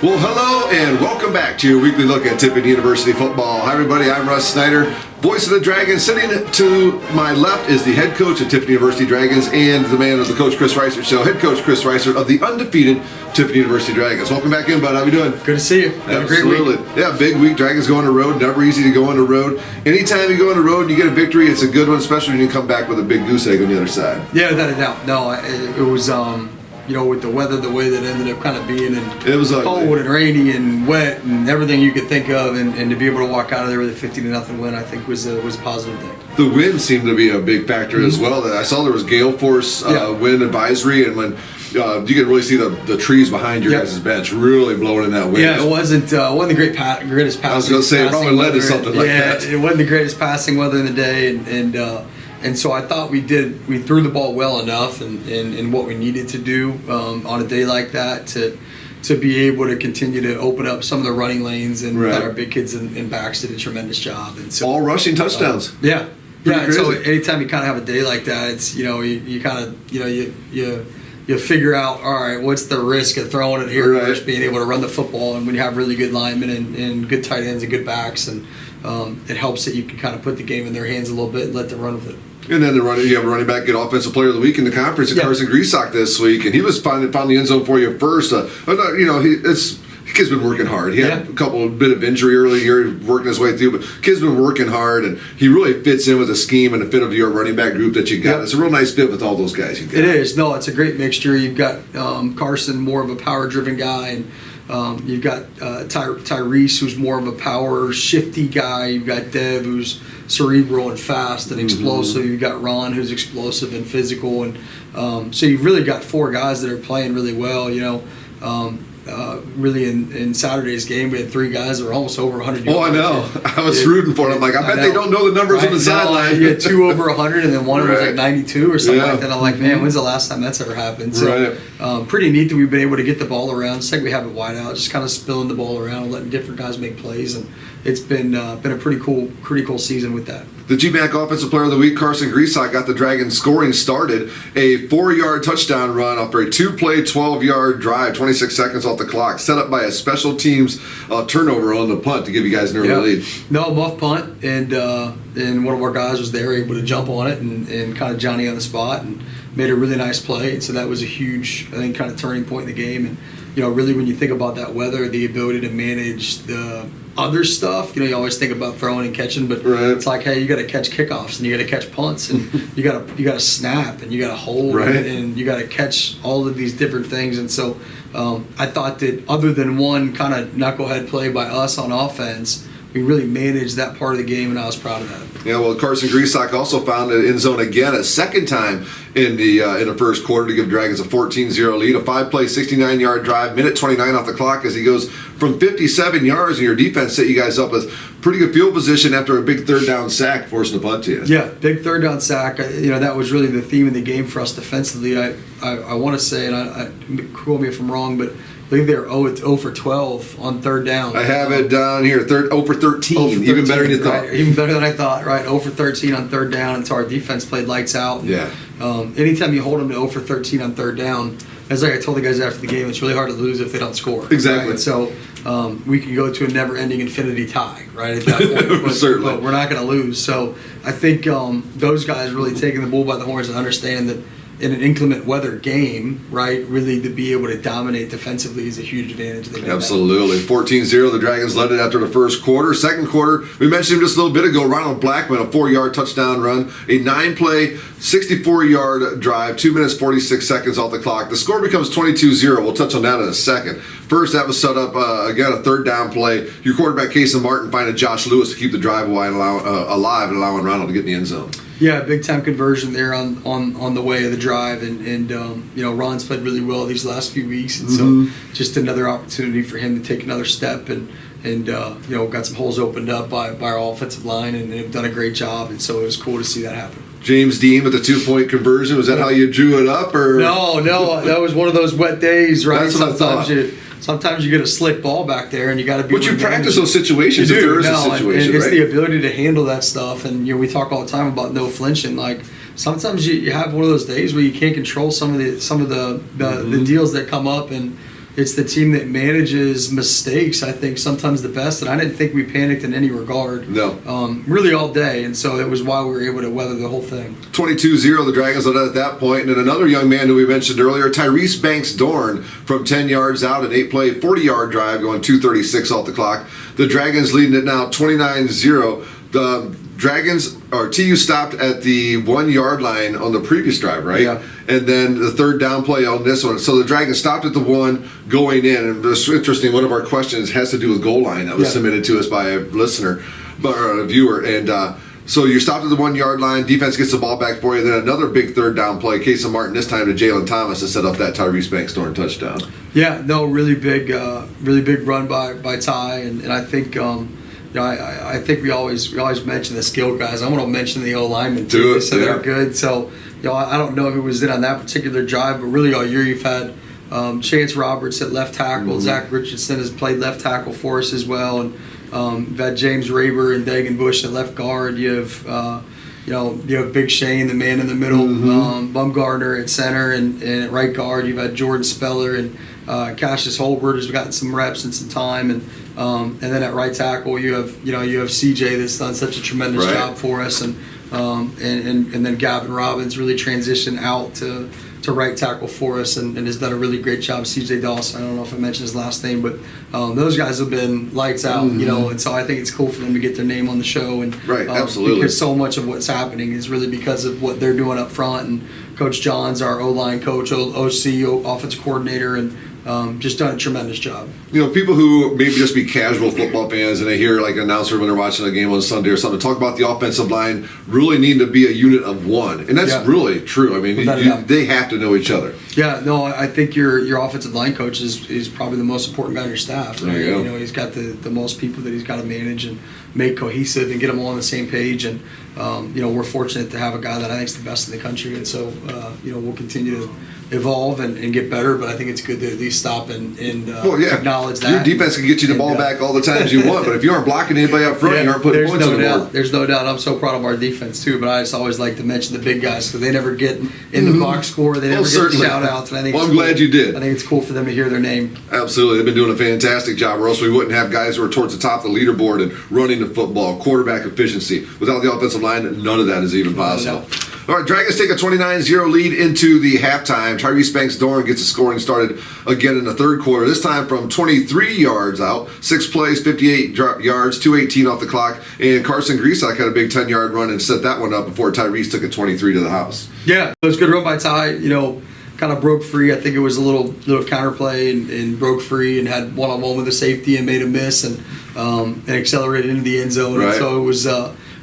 Well, hello and welcome back to your weekly look at Tiffin University football. Hi, everybody. I'm Russ Snyder, voice of the Dragons. Sitting to my left is the head coach of Tiffin University Dragons and the man of the coach, Cris Reisert show, head coach Cris Reisert of the undefeated Tiffin University Dragons. Welcome back in, bud. How you doing? Good to see you. Had a great week. Yeah, big week. Dragons go on the road. Never easy to go on the road. Anytime you go on the road and you get a victory, it's a good one, especially when you come back with a big goose egg on the other side. Yeah, without a doubt. No, it was with the weather the way that it ended up kind of being, and it was cold and rainy and wet and everything you could think of, and to be able to walk out of there with a 50-0 win, I think was a positive thing. The wind seemed to be a big factor as well. I saw there was gale force wind advisory, and when you could really see the trees behind your guys' bench really blowing in that wind. Yeah, it wasn't the greatest passing. I was going to say it probably led to something like that. Yeah, it wasn't the greatest passing weather in the day, and so I thought we threw the ball well enough and what we needed to do on a day like that to be able to continue to open up some of the running lanes, and our big kids in backs did a tremendous job. And so all rushing touchdowns. Yeah. So anytime you kind of have a day like that, it's you kind of you figure out, all right, what's the risk of throwing it here versus being able to run the football, and when you have really good linemen and good tight ends and good backs, and it helps that you can kind of put the game in their hands a little bit and let them run with it. And then you have a running back, get offensive player of the week in the conference, Cris Reisert this week, and he was found the end zone for you first. Kid's been working hard. He had a bit of injury early here, working his way through, but kid's been working hard, and he really fits in with the scheme and the fit of your running back group that you got. Yep. It's a real nice fit with all those guys you got. It is. No, it's a great mixture. You've got Carson, more of a power-driven guy, and you've got Tyrese, who's more of a power, shifty guy. You've got Dev, who's cerebral and fast and explosive. You've got Ron, who's explosive and physical, and so you've really got four guys that are playing really well. Really in Saturday's game, we had three guys that were almost over 100 yards. Oh, I know. I was rooting for them. I bet they don't know the numbers on the sideline. You had two over 100, and then one was like 92 or something like that. I'm like, man, when's the last time that's ever happened? So, pretty neat that we've been able to get the ball around. It's like we have it wide out, just kind of spilling the ball around and letting different guys make plays, and it's been a pretty cool season with that. The GMAC Offensive Player of the Week, Cris Reisert, got the Dragons scoring started. A 4-yard touchdown run after a 2-play, 12-yard drive, 26 seconds off the clock, set up by a special teams turnover on the punt to give you guys an early lead. No, muff punt, and one of our guys was there, able to jump on it and kind of Johnny on the spot and made a really nice play. And so that was a huge, I think, kind of turning point in the game. And really when you think about that weather, the ability to manage the other stuff, you always think about throwing and catching, but it's like, hey, you got to catch kickoffs and you got to catch punts and you got to snap and you got to hold and you got to catch all of these different things. And so I thought that other than one kind of knucklehead play by us on offense, we really managed that part of the game, and I was proud of that. Yeah, well, Cris Reisert also found the end zone again a second time in the first quarter to give Dragons a 14-0 lead. A 5-play, 69-yard drive, minute 29 off the clock as he goes from 57 yards, and your defense set you guys up with pretty good field position after a big third down sack, forcing the punt to you. Yeah, big third down sack. That was really the theme of the game for us defensively. I want to say, and I quote me if I'm wrong, but I believe they were 0 for 12 on third down. I have it down here, 0 for 13. Even better than you thought. Right, even better than I thought, right? 0 for 13 on third down, and so our defense played lights out. Yeah. Anytime you hold them to 0 for 13 on third down, as like I told the guys after the game, it's really hard to lose if they don't score. Exactly. Right? So we can go to a never-ending infinity tie, right, at that point. But we're not going to lose. So I think those guys really taking the bull by the horns and understand that in an inclement weather game, right, really to be able to dominate defensively is a huge advantage. Absolutely. 14-0, the Dragons led it after the first quarter. Second quarter, we mentioned him just a little bit ago, Ronald Blackman, a 4-yard touchdown run, a 9-play, 64-yard drive, 2 minutes, 46 seconds off the clock. The score becomes 22-0. We'll touch on that in a second. First, that was set up, again, a third down play. Your quarterback, Casey Martin, finding Josh Lewis to keep the drive alive and allowing Ronald to get in the end zone. Yeah, big time conversion there on the way of the drive, and Ron's played really well these last few weeks, and so just another opportunity for him to take another step, and got some holes opened up by our offensive line, and they've done a great job, and so it was cool to see that happen. James Dean with the 2-point conversion. Was that how you drew it up, or no? That was one of those wet days, right? That's what I thought. Sometimes you get a slick ball back there, and you got to be. But you practice those situations if there is a situation, it's right? the ability to handle that stuff, and we talk all the time about no flinching. Like sometimes you have one of those days where you can't control some of the deals that come up, and it's the team that manages mistakes, I think, sometimes the best. And I didn't think we panicked in any regard. No. Really all day. And so it was why we were able to weather the whole thing. 22-0, the Dragons led at that point. And then another young man who we mentioned earlier, Tyrese Banks-Dorn, from 10 yards out, an 8-play, 40-yard drive, going 2:36 off the clock. The Dragons leading it now 29-0. The Dragons, or TU stopped at the 1 yard line on the previous drive, right? Yeah. And then the third down play on this one. So the Dragons stopped at the 1 going in. And it's interesting, one of our questions has to do with goal line that was submitted to us by a listener, or a viewer. And so you stopped at the 1 yard line, defense gets the ball back for you, then another big third down play, Casey Martin, this time to Jalen Thomas to set up that Tyrese Banks-Dorn touchdown. Yeah, no, really big run by Ty. And I think, I think we always mention the skill guys. I want to mention the O-linemen too. They said they're good. So, I don't know who was in on that particular drive, but really all year you've had Chance Roberts at left tackle. Mm-hmm. Zach Richardson has played left tackle for us as well, and you've had James Raber and Dagan Bush at left guard. You have Big Shane, the man in the middle, Bumgarner at center, and at right guard you've had Jordan Speller and Cassius Holbert has gotten some reps and some time, and then at right tackle you have CJ that's done such a tremendous job for us, and then Gavin Robbins really transitioned out to right tackle for us and has done a really great job. CJ Dawson, I don't know if I mentioned his last name, but those guys have been lights out, and so I think it's cool for them to get their name on the show, and absolutely, because so much of what's happening is really because of what they're doing up front, and Coach John's our O-line coach, OC, offensive coordinator, and just done a tremendous job. People who maybe just be casual football fans and they hear like an announcer when they're watching a game on Sunday or something talk about the offensive line really needing to be a unit of one, and that's really true. I mean, they have to know each other. Yeah, no, I think your offensive line coach is probably the most important guy on your staff. Right? There you go. He's got the most people that he's got to manage and make cohesive and get them all on the same page. And we're fortunate to have a guy that I think is the best in the country. And so we'll continue to evolve and get better. But I think it's good to at least stop and acknowledge that. Your defense can get you the ball back all the times you want, but if you aren't blocking anybody up front, you aren't putting points on the board. There's no doubt. I'm so proud of our defense too. But I just always like to mention the big guys because they never get in the box score. They never get the shout outs. And I think I'm glad you did. I think it's cool for them to hear their name. Absolutely. They've been doing a fantastic job, or else we wouldn't have guys who are towards the top of the leaderboard and running the football, quarterback efficiency. Without the offensive line, none of that is even possible. All right, Dragons take a 29-0 lead into the halftime. Tyrese Banks-Dorn gets the scoring started again in the third quarter, this time from 23 yards out. 6 plays, 58 yards, 2:18 off the clock. And Carson Grisak had a big 10-yard run and set that one up before Tyrese took a 23 to the house. Yeah, it was a good run by Ty. Kind of broke free. I think it was a little counterplay and broke free and had one-on-one with a safety and made a miss and accelerated into the end zone. Right. And so it was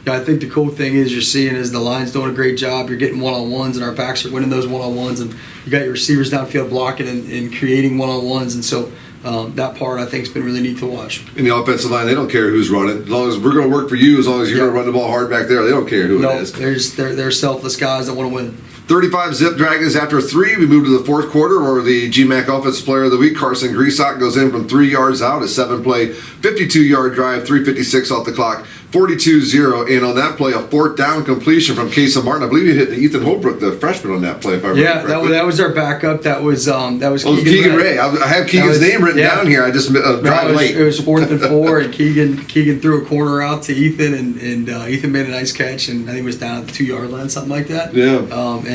I think the cool thing is you're seeing is the line's doing a great job. You're getting one-on-ones, and our backs are winning those one-on-ones, and you got your receivers downfield blocking and creating one-on-ones, and so that part I think has been really neat to watch. In the offensive line, they don't care who's running. As long as we're going to work for you, as long as you're going to run the ball hard back there, they don't care who it is. They're selfless guys that want to win. 35-zip Dragons after 3. We move to the fourth quarter where the GMAC Offensive Player of the Week, Carson Grisak, goes in from 3 yards out, a 7-play, 52-yard drive, 3:56 off the clock, 42-0. And on that play, a fourth down completion from Casey Martin. I believe he hit Ethan Holbrook, the freshman, on that play, if I remember correctly. that was our backup. That was Keegan Ray. I have Keegan's name written down here. I just drive late. It was 4th and 4, and Keegan threw a corner out to Ethan, and Ethan made a nice catch, and I think it was down at the 2-yard line, something like that. Yeah.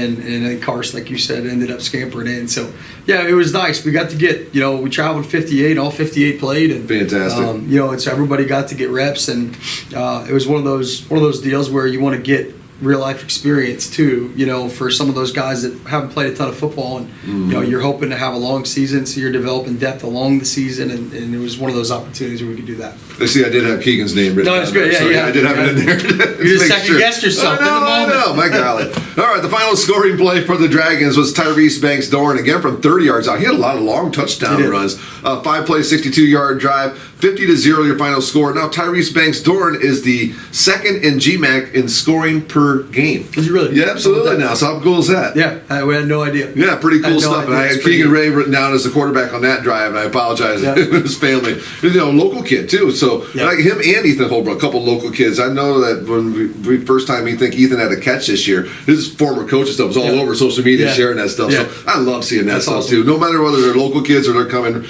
And I think Carson, like you said, ended up scampering in. So, yeah, it was nice. We got to get, we traveled 58, all 58 played. And, fantastic. And so everybody got to get reps, and it was one of those deals where you want to get real life experience too, for some of those guys that haven't played a ton of football, and you're hoping to have a long season, so you're developing depth along the season, and it was one of those opportunities where we could do that. I see, I did have Keegan's name written down. No, it's good. Yeah, I did have it in there. You just second-guessed yourself in the moment. I know, my golly. All right, the final scoring play for the Dragons was Tyrese Banks-Dorn, again from 30 yards out. He had a lot of long touchdown runs. 5 plays, 62-yard drive, 50-0 your final score. Now Tyrese Banks-Dorn is the second in GMAC in scoring per game. Is he really? Yeah, absolutely. Now, so how cool is that? Yeah, we had no idea. Yeah, pretty cool stuff. And I had Keegan Ray written down as the quarterback on that drive, and I apologize to his family. Local kid too. So like him and Ethan Holbrook, a couple local kids. I know that when we first time we think Ethan had a catch this year, his former coach and stuff was all over social media sharing that stuff. So I love seeing that stuff too. No matter whether they're local kids or they're coming,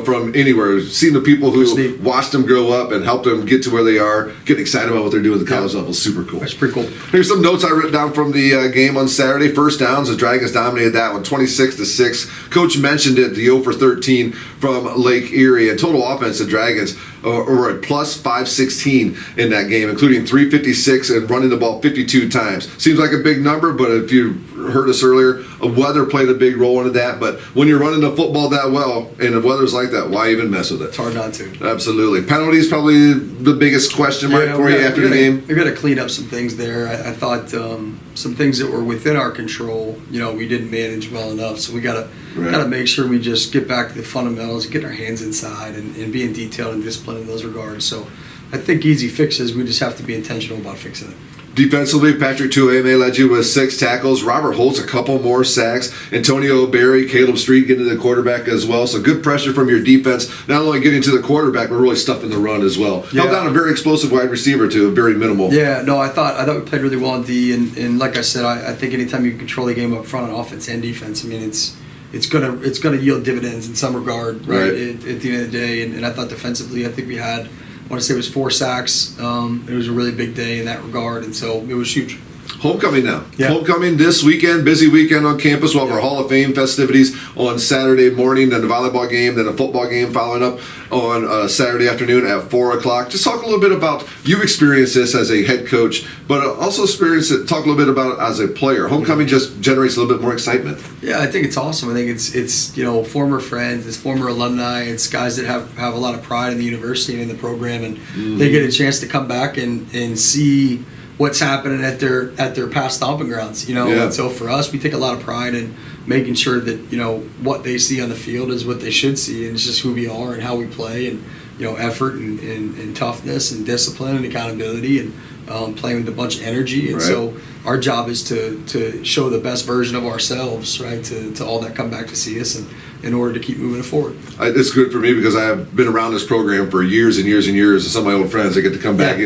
from anywhere, seeing the people who watched them grow up and helped them get to where they are, getting excited about what they're doing at the college level is super cool. That's pretty cool. Here's some notes I wrote down from the game on Saturday. First downs, the Dragons dominated that one, 26-6. Coach mentioned it, the 0 for 13 from Lake Erie. And total offense, the Dragons were at plus 516 in that game, including 356 and running the ball 52 times. Seems like a big number, but if you heard us earlier, weather played a big role into that. But when you're running the football that well and the weather's like that, why even mess with it? It's hard not to. Absolutely. Penalties probably the biggest question mark for you after the game. We got to clean up some things there. I thought some things that were within our control, we didn't manage well enough. So we got to make sure we just get back to the fundamentals, getting our hands inside, and being detailed and disciplined in those regards. So I think easy fixes. We just have to be intentional about fixing it. Defensively, Patrick Tuame led you with 6 tackles. Robert Holtz, a couple more sacks. Antonio Berry, Caleb Street getting to the quarterback as well. So good pressure from your defense, not only getting to the quarterback, but really stuffing the run as well. Held down a very explosive wide receiver to a very minimal. Yeah, no, I thought we played really well in D, and like I said, I think anytime you control the game up front on offense and defense, I mean, it's gonna yield dividends in some regard, right? At the end of the day, and I thought defensively, I think we had, I want to say it was 4 sacks. It was a really big day in that regard, and so it was huge. Homecoming now. Yeah. Homecoming this weekend, busy weekend on campus. We'll have our Hall of Fame festivities on Saturday morning, then the volleyball game, then a football game following up on Saturday afternoon at 4 o'clock. Just talk a little bit about, you've experienced this as a head coach, but also talk a little bit about it as a player. Homecoming just generates a little bit more excitement. Yeah, I think it's awesome. I think it's former friends, it's former alumni, it's guys that have a lot of pride in the university and in the program, and they get a chance to come back and see what's happening at their past stomping grounds, And so for us, we take a lot of pride in making sure that what they see on the field is what they should see, and it's just who we are and how we play, and effort and toughness and discipline and accountability, and playing with a bunch of energy. And so our job is to show the best version of ourselves, right? To all that come back to see us, and in order to keep moving it forward. It's good for me because I have been around this program for years and years and years, and some of my old friends, I get to come back.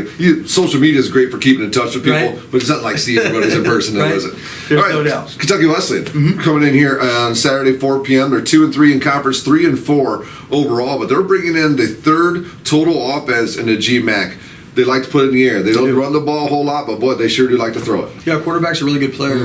Social media is great for keeping in touch with people, but it's not like seeing everybody in person, is it? There's all right, no doubt. Kentucky Wesleyan coming in here on Saturday, 4 p.m. They're 2-3 in conference, 3-4 overall, but they're bringing in the third total offense in the GMAC. They like to put it in the air. They don't run the ball a whole lot, but boy, they sure do like to throw it. Yeah, quarterback's a really good player.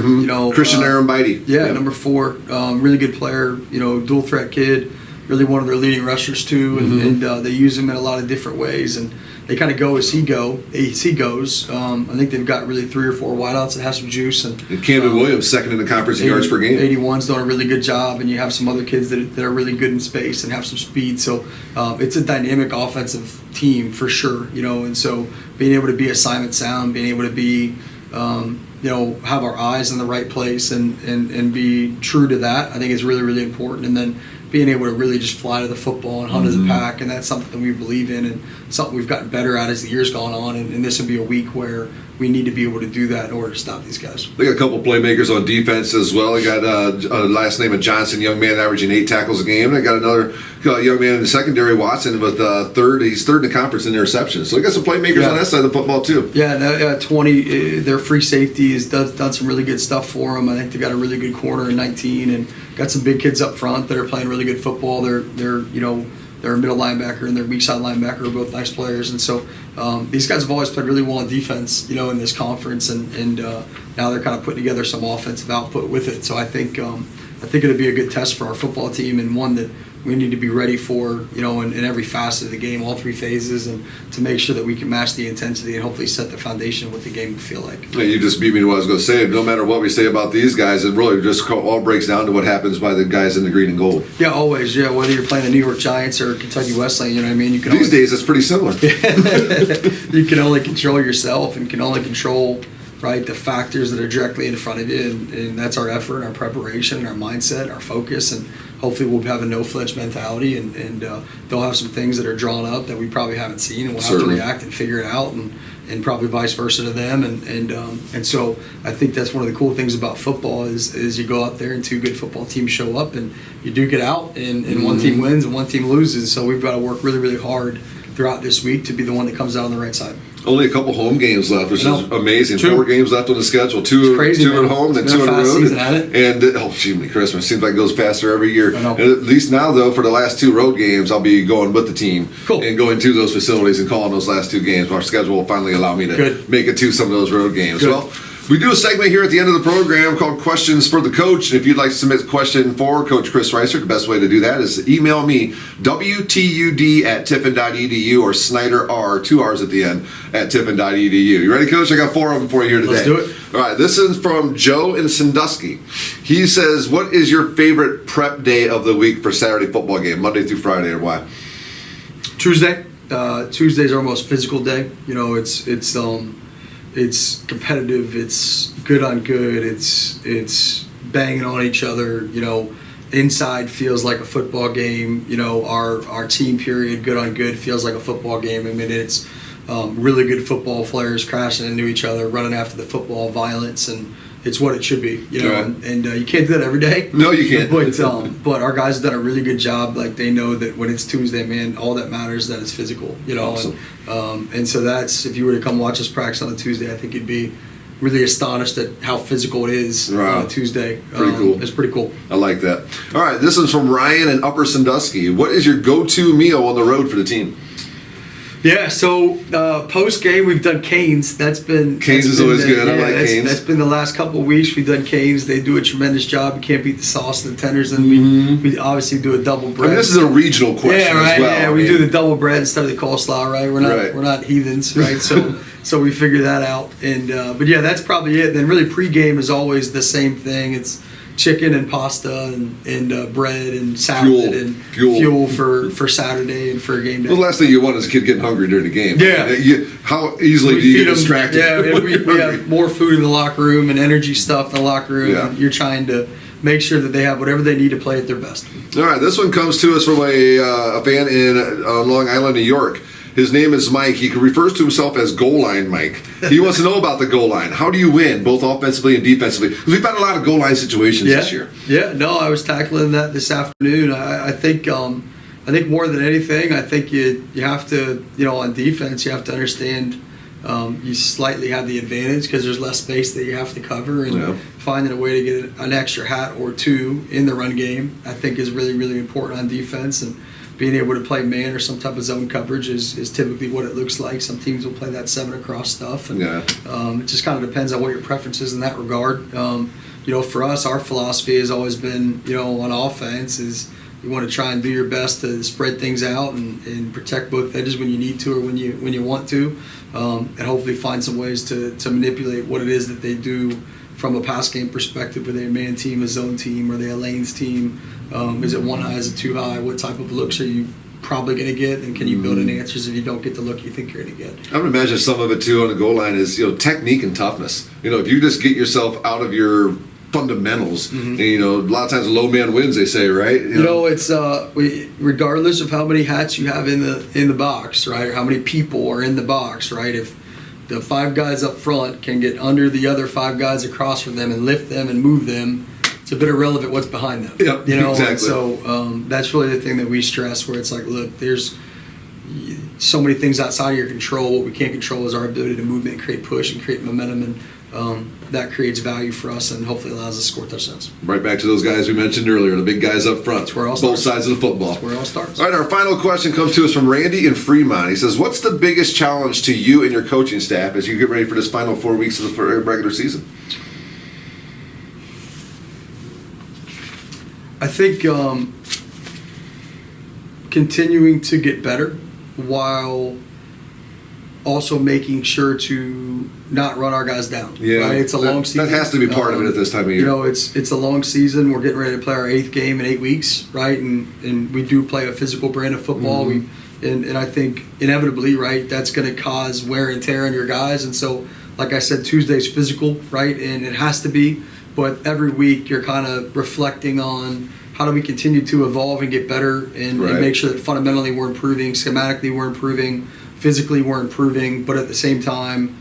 Christian Arambaiti. Yeah, number 4, really good player. Dual threat kid. Really one of their leading rushers too, and they use him in a lot of different ways, and they kind of go as he goes. I think they've got really 3 or 4 wideouts that have some juice, and Camden Williams second in the conference in yards per game. 81's doing a really good job, and you have some other kids that are really good in space and have some speed. So it's a dynamic offensive team for sure, and so being able to be assignment sound, being able to be have our eyes in the right place and be true to that, I think is really, really important. And then being able to really just fly to the football and hunt as a pack, and that's something that we believe in and something we've gotten better at as the year's gone on, and this will be a week where we need to be able to do that in order to stop these guys. They got a couple playmakers on defense as well. They got a last name of Johnson, young man averaging 8 tackles a game. They got another young man in the secondary, Watson, with he's third in the conference in interceptions. So they got some playmakers on that side of the football too. Yeah, 20. Their free safety has done some really good stuff for them. I think they got a really good corner in 19, and got some big kids up front that are playing really good football. Their middle linebacker and their weak side linebacker are both nice players, and so these guys have always played really well on defense, in this conference, and now they're kind of putting together some offensive output with it. So I think it'll be a good test for our football team, and one that we need to be ready for, in every facet of the game, all 3 phases, and to make sure that we can match the intensity and hopefully set the foundation of what the game will feel like. Yeah, you just beat me to what I was going to say. No matter what we say about these guys, it really just all breaks down to what happens by the guys in the green and gold. Yeah, always. Yeah, whether you're playing the New York Giants or Kentucky Wesleyan, you know what I mean? You can These days, it's pretty similar. You can only control yourself and can only control right? The factors that are directly in front of you, and that's our effort, and our preparation, and our mindset, and our focus, and hopefully we'll have a no-flinch mentality, and they'll have some things that are drawn up that we probably haven't seen, and we'll have to react and figure it out, and probably vice versa to them, and so I think that's one of the cool things about football is you go out there and two good football teams show up, and you duke it out, and one team wins and one team loses. So we've got to work really, really hard throughout this week to be the one that comes out on the right side. Only a couple home games left, which is amazing. 2. 4 games left on the schedule. Two at home, then 2 on the road. Season, and gee, Christmas seems like it goes faster every year. I know. And at least now, though, for the last 2 road games, I'll be going with the team and going to those facilities and calling those last 2 games. Our schedule will finally allow me to make it to some of those road games. Good. Well, we do a segment here at the end of the program called Questions for the Coach. If you'd like to submit a question for Coach Cris Reisert, the best way to do that is email me, WTUD@tiffin.edu, or Snyder, R, 2 R's at the end, @tiffin.edu. You ready, Coach? I got 4 of them for you here today. Let's do it. All right, this is from Joe in Sandusky. He says, what is your favorite prep day of the week for Saturday football game, Monday through Friday, or why? Tuesday. Tuesday's our most physical day. You know, it's competitive, it's good on good, it's banging on each other, you know, inside feels like a football game, you know, our team period, good on good, feels like a football game. I mean, it's really good football players crashing into each other, running after the football, violence, and it's what it should be, you know, and you can't do that every day. No, you can't. But our guys have done a really good job. Like, they know that when it's Tuesday, man, all that matters is that it's physical, you know. Awesome. And so that's, if you were to come watch us practice on a Tuesday, I think you'd be really astonished at how physical it is on a Tuesday. Pretty cool. It's pretty cool. I like that. All right, this is from Ryan in Upper Sandusky. What is your go-to meal on the road for the team? Yeah, so post game we've done Canes. Canes is always good. I like Canes. That's been the last couple of weeks. We've done Canes. They do a tremendous job. You can't beat the sauce and the tenders. And we obviously do a double bread. I mean, this is a regional question as well. Yeah, we do the double bread instead of the coleslaw. Right, we're not heathens. Right, so we figure that out. And but yeah, that's probably it. And then really pregame is always the same thing. It's chicken and pasta and bread and salad and fuel for Saturday and for a game day. Well, the last thing you want is a kid getting hungry during the game. Yeah. I mean, how easily do you get distracted? Yeah, we have more food in the locker room and energy stuff in the locker room. Yeah. And you're trying to make sure that they have whatever they need to play at their best. All right, this one comes to us from a fan in Long Island, New York. His name is Mike. He refers to himself as goal line Mike. He wants to know about the goal line. How do you win, both offensively and defensively? Because we've had a lot of goal line situations this year. Yeah, no, I was tackling that this afternoon. I think more than anything, I think you have to, you know, on defense, you have to understand you slightly have the advantage because there's less space that you have to cover, and finding a way to get an extra hat or 2 in the run game, I think, is really, really important on defense. And being able to play man or some type of zone coverage is typically what it looks like. Some teams will play that 7 across stuff. And, it just kind of depends on what your preference is in that regard. You know, for us, our philosophy has always been, you know, on offense is you want to try and do your best to spread things out and protect both edges when you need to or when you want to, and hopefully find some ways to manipulate what it is that they do from a pass game perspective. Are they a man team, a zone team, are they a lanes team? Is it 1 high, is it 2 high? What type of looks are you probably going to get? And can you build in answers if you don't get the look you think you're going to get? I would imagine some of it, too, on the goal line is, you know, technique and toughness. You know, if you just get yourself out of your fundamentals, and, you know, a lot of times a low man wins, they say, right? You know, it's regardless of how many hats you have in the box, right, or how many people are in the box, right? If the 5 guys up front can get under the other 5 guys across from them and lift them and move them, it's a bit irrelevant what's behind them. Yep, you know, exactly. And so that's really the thing that we stress, where it's like, look, there's so many things outside of your control. What we can't control is our ability to move and create push and create momentum, and that creates value for us and hopefully allows us to score touchdowns. Right back to those guys we mentioned earlier, the big guys up front. That's where it all both starts. sides of the football. That's where it all starts. All right, our final question comes to us from Randy in Fremont. He says, what's the biggest challenge to you and your coaching staff as you get ready for this final 4 weeks of the regular season? I think continuing to get better while also making sure to not run our guys down. Yeah, right? It's a long season. That has to be part of it at this time of year. You know, it's a long season. We're getting ready to play our 8th game in 8 weeks, right? And we do play a physical brand of football. And I think inevitably, right, that's going to cause wear and tear on your guys. And so like I said, Tuesday's physical, right? And it has to be. But every week you're kind of reflecting on how do we continue to evolve and get better and make sure that fundamentally we're improving, schematically we're improving, physically we're improving, but at the same time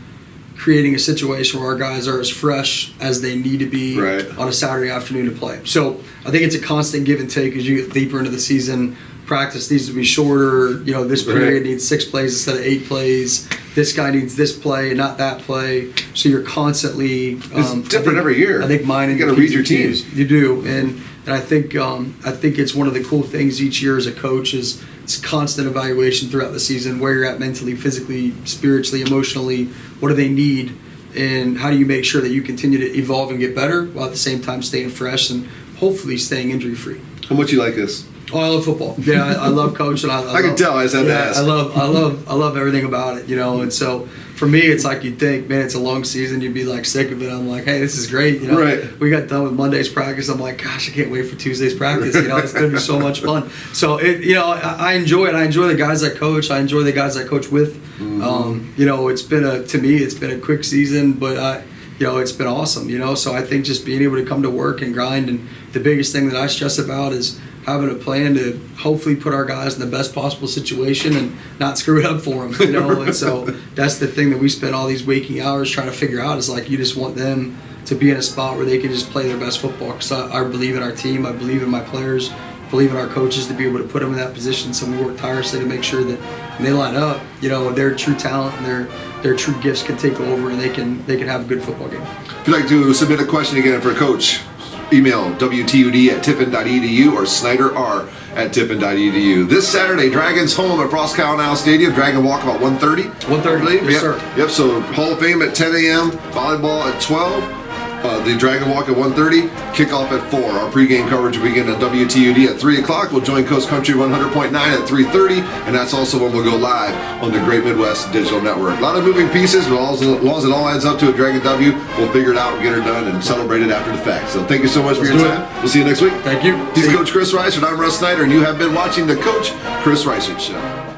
creating a situation where our guys are as fresh as they need to be on a Saturday afternoon to play. So I think it's a constant give and take as you get deeper into the season. Practice needs to be shorter. This period needs 6 plays instead of 8 plays. This guy needs this play and not that play. So you're constantly it's different every year. I think mine. You got to read your teams. You do, and I think it's one of the cool things each year as a coach is it's constant evaluation throughout the season, where you're at mentally, physically, spiritually, emotionally. What do they need, and how do you make sure that you continue to evolve and get better while at the same time staying fresh and hopefully staying injury free. How much you like this? Oh, I love football. Yeah, I love coaching. I can tell. I just had to ask. I love everything about it. And so for me, it's like you'd think, man, it's a long season. You'd be like sick of it. I'm like, hey, this is great. We got done with Monday's practice. I'm like, gosh, I can't wait for Tuesday's practice. It's going to be so much fun. So I enjoy it. I enjoy the guys I coach. I enjoy the guys I coach with. It's been a quick season, but it's been awesome. So I think just being able to come to work and grind, and the biggest thing that I stress about is having a plan to hopefully put our guys in the best possible situation and not screw it up for them, And so that's the thing that we spend all these waking hours trying to figure out is like you just want them to be in a spot where they can just play their best football. Because I believe in our team, I believe in my players, believe in our coaches to be able to put them in that position. So we work tirelessly to make sure that when they line up, their true talent and their true gifts can take over and they can have a good football game. If you'd like to submit a question again for Coach, email wtud@tiffin.edu or snyderr@tiffin.edu. This Saturday, Dragons home at Frost Cow Stadium. Dragon walk about 1:30. 1:30, yes, sir. Yep, so Hall of Fame at 10 a.m., volleyball at 12. The Dragon Walk at 1:30, kickoff at 4. Our pregame coverage will begin at WTUD at 3 o'clock. We'll join Coast Country 100.9 at 3:30, and that's also when we'll go live on the Great Midwest Digital Network. A lot of moving pieces, but as long as it all adds up to a Dragon W, we'll figure it out and get her done and celebrate it after the fact. So thank you so much for your time. We'll see you next week. Thank you. He's Coach Cris Reisert. I'm Russ Snyder, and you have been watching the Coach Cris Reisert Show.